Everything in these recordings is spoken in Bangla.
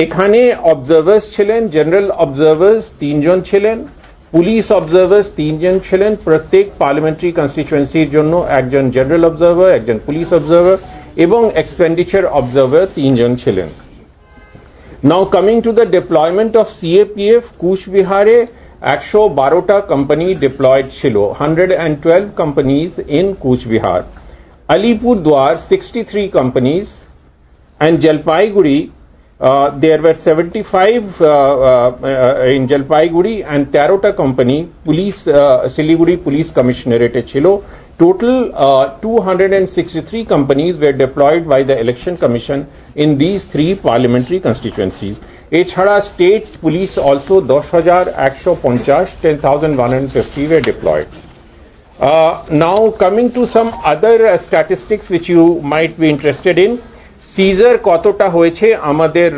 এখানে অবজার্ভার্স ছিলেন, জেনারেল অবজার্ভার্স 3 জন ছিলেন, পুলিশ অবজার্ভার্স 3 জন ছিলেন। প্রত্যেক পার্লামেন্টারি কনস্টিটিউয়েন্সির জন্য একজন জেনারেল অবজার্ভার, একজন পুলিশ অবজার্ভার এবং এক্সপেন্ডিচার অবজার্ভার 3 জন ছিলেন। Now coming to the deployment of CAPF, কুচবিহারে 112টা কোম্পানি ডিপ্লয়েড ছিল, 112 companies in Cooch Behar. Alipurduar 63 companies, and Jalpaiguri there were 75 in Jalpaiguri and 13টা company police Siliguri police commissionerate ছিল। Total 263 companies were deployed by the election commission in these 3 parliamentary constituencies. এছাড়া state police also 10,150 10,150 were deployed. Now coming to some other statistics which you might be interested in. Seizure কতটা হয়েছে আমাদের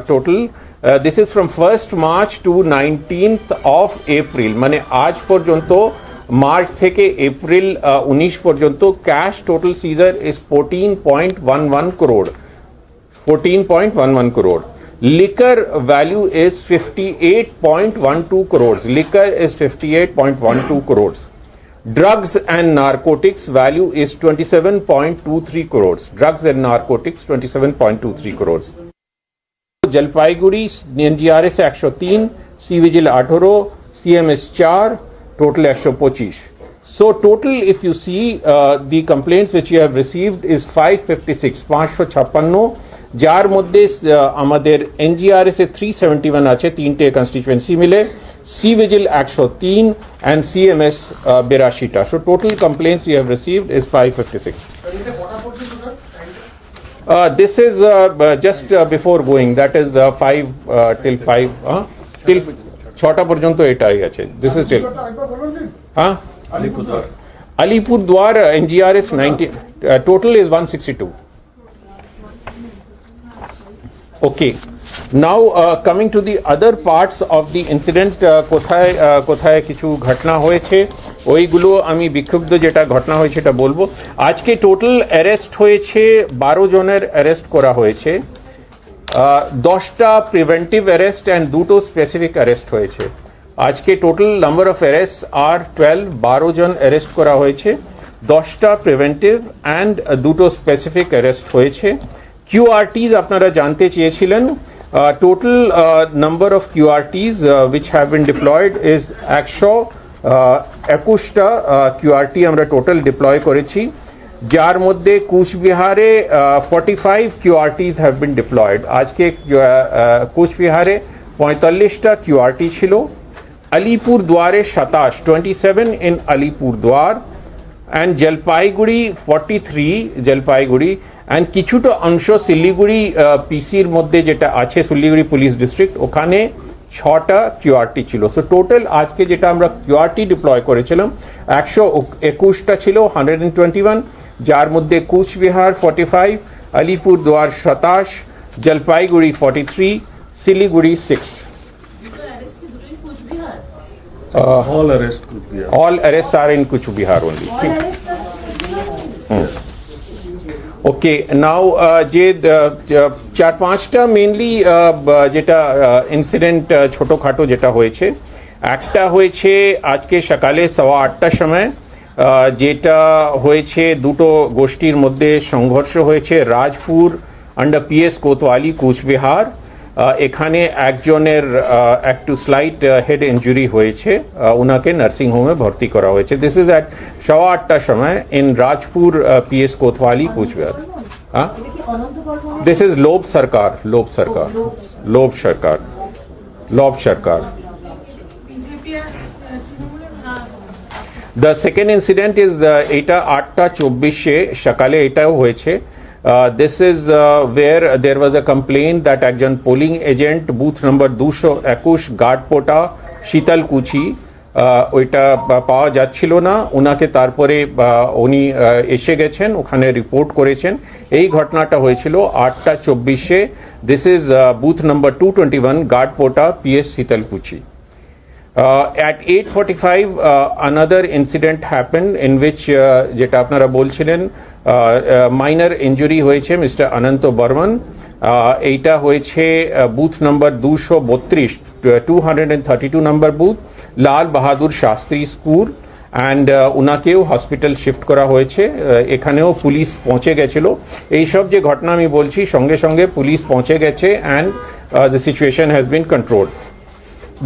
total, this is from 1st March to 19th of April, মানে আজ পর্যন্ত মার্চ থেকে এপ্রিল 19 পর্যন্ত cash total seizure is 14.11 crore, 14.11 crore. Liquor value is 58.12 crores. Liquor is 58.12 crores. Drugs and narcotics value is 27.23 crores. Drugs and narcotics 27.23 crores. Jalpaiguri NGRS 103, C-Vigil 18, CMS 4, total 125. So total if you see the complaints which you have received is 556, 556, যার মধ্যে আমাদের NGRS এ 371 আছে, 3টে কনস্টিটিউয়েন্সি মিলে, C-Vigil 103 and CMS 82টা. So total complaints we have received is 556. This is just before going, that is 5 till 5 till 6টা পর্যন্ত এটাই আছে. This is till Alipurduar NGRS 90, total is 162. Okay, now coming to the other parts of the incident, কোথায় কোথায় কিছু ঘটনা হয়েছে ওইগুলো আমি বিক্ষুব্ধ যেটা ঘটনা হয়েছে এটা বলবো। আজকে টোটাল অ্যারেস্ট হয়েছে 12 জনের অ্যারেস্ট করা হয়েছে, 10টা প্রিভেন্টিভ অ্যারেস্ট অ্যান্ড 2টো স্পেসিফিক অ্যারেস্ট হয়েছে। আজকে টোটাল নাম্বার অফ অ্যারেস্ট আর 12 জন অ্যারেস্ট করা হয়েছে, 10টা প্রিভেন্টিভ অ্যান্ড 2টো স্পেসিফিক অ্যারেস্ট হয়েছে। QRTs আপনারা জানতে চেয়েছিলেন, total number of QRTs which have been deployed is 121টা QRT আমরা টোটাল ডিপ্লয় করেছি, যার মধ্যে কুচবিহারে 45 QRTs have been deployed. আজকে কুচবিহারে 45টা QRT ছিল, আলিপুরদুয়ারে 27 in Alipurduar, and Jalpaiguri 43 Jalpaiguri, and কিছুটা অংশ শিলিগুড়ি পিসির মধ্যে যেটা আছে শিলিগুড়ি পুলিশ ডিস্ট্রিক্ট, ওখানে 6টা QRT ছিল। সো টোটাল আজকে যেটা আমরা QRT ডিপ্লয় করেছিলাম 121টা ছিল, 121, যার মধ্যে Cooch Behar 45, Alipurduar 27, Jalpaiguri 43, Siliguri 6. All arrests are in Kuchbihar only. ওকে, নাও যে 4-5টা মেনলি যেটা ইনসিডেন্ট ছোটোখাটো যেটা হয়েছে, একটা হয়েছে আজকে সকালে 8:15টার সময়, যেটা হয়েছে দুটো গোষ্ঠীর মধ্যে সংঘর্ষ হয়েছে রাজপুর আন্ডার PS কোতওয়ালি কুচবিহার। এখানে একজনের একটু স্লাইট হেড ইঞ্জুরি হয়েছে, ওনাকে নার্সিং হোমে ভর্তি করা হয়েছে। দিস ইজ অ্যাট 8:15টার সময় in Rajpur PS Kotwali Coochbehar. This is লোভ সরকার। The second incident is এটা 8:24 সকালে এটাও হয়েছে। This is where there was a complaint that একজন পোলিং এজেন্ট বুথ নম্বর 221 গার্ডপোটা শীতলকুচি ওইটা পাওয়া যাচ্ছিল না, ওনাকে তারপরে উনি এসে গেছেন, ওখানে রিপোর্ট করেছেন। এই ঘটনাটা হয়েছিল 8:24। This is booth number 221 গার্ডপোটা PS Sitalkuchi. At 8:45 another incident happened in which যেটা আপনারা বলছিলেন মাইনর ইঞ্জুরি হয়েছে মিস্টার অনন্ত বর্মন, এইটা হয়েছে booth number 232 232 number booth Lal Bahadur Shastri school and ওনাকেও হসপিটাল শিফট করা হয়েছে। এখানেও পুলিশ পৌঁছে গেছিল। এইসব যে ঘটনা আমি বলছি সঙ্গে সঙ্গে পুলিশ পৌঁছে গেছে and the situation has been controlled.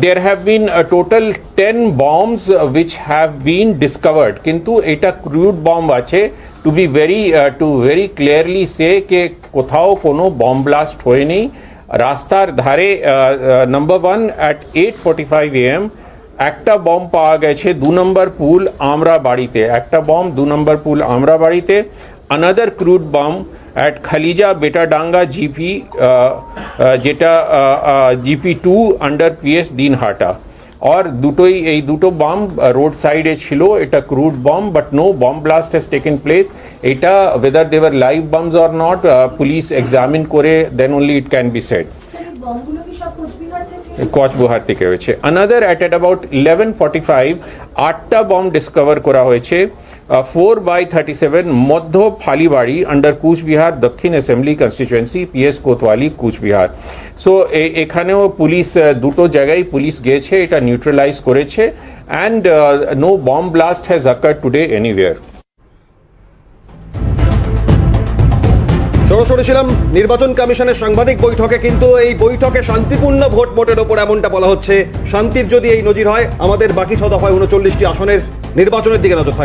There have been a total 10 bombs which have been discovered. কিন্তু এটা ক্রুড বম্ব আছে। To be very clearly say কে কোথাও কোনো বম্ব ব্লাস্ট হয়নি। রাস্তার ধারে নাম্বার 1 at 8:45 AM একটা বম্ব পাওয়া গেছে 2 নম্বর পুল আমরা বাড়িতে, একটা বম্ব 2 নম্বর পুল আমরা বাড়িতে। Another crude bomb at খালিজা বেটাডাঙ্গা জিপি যেটা GP2 আন্ডার PS দিনহাটা। और দুটোই এই দুটো বম্ব রোড সাইডে ছিল। এটা crude bomb but no bomb blast has taken place. এটা whether they were live bombs or not police examine করে then only it can be said। Cooch Behar থেকে হয়েছে। আনাদার অ্যাট অ্যাবাউট 11:45 আটটা বম্ব ডিসকভার করা হয়েছে 4/37 মধ্য ফালিবাড়ি under Coochbehar Dakshin assembly constituency PS Kotwali Coochbehar. So এখানেও পুলিশ দুটো জায়গায় পুলিশ গিয়েছে, এটা নিউট্রালাইজ করেছে and no bomb blast has occurred today anywhere. সরাসরি ছিলাম নির্বাচন কমিশনের সাংবাদিক বৈঠকে, কিন্তু এই বৈঠকে শান্তিপূর্ণ ভোট মোটের ওপর এমনটা বলা হচ্ছে। শান্তির যদি এই নজির হয় আমাদের বাকি 6 দফায় 39টি আসনের নির্বাচনের দিকে নজর থাকবে।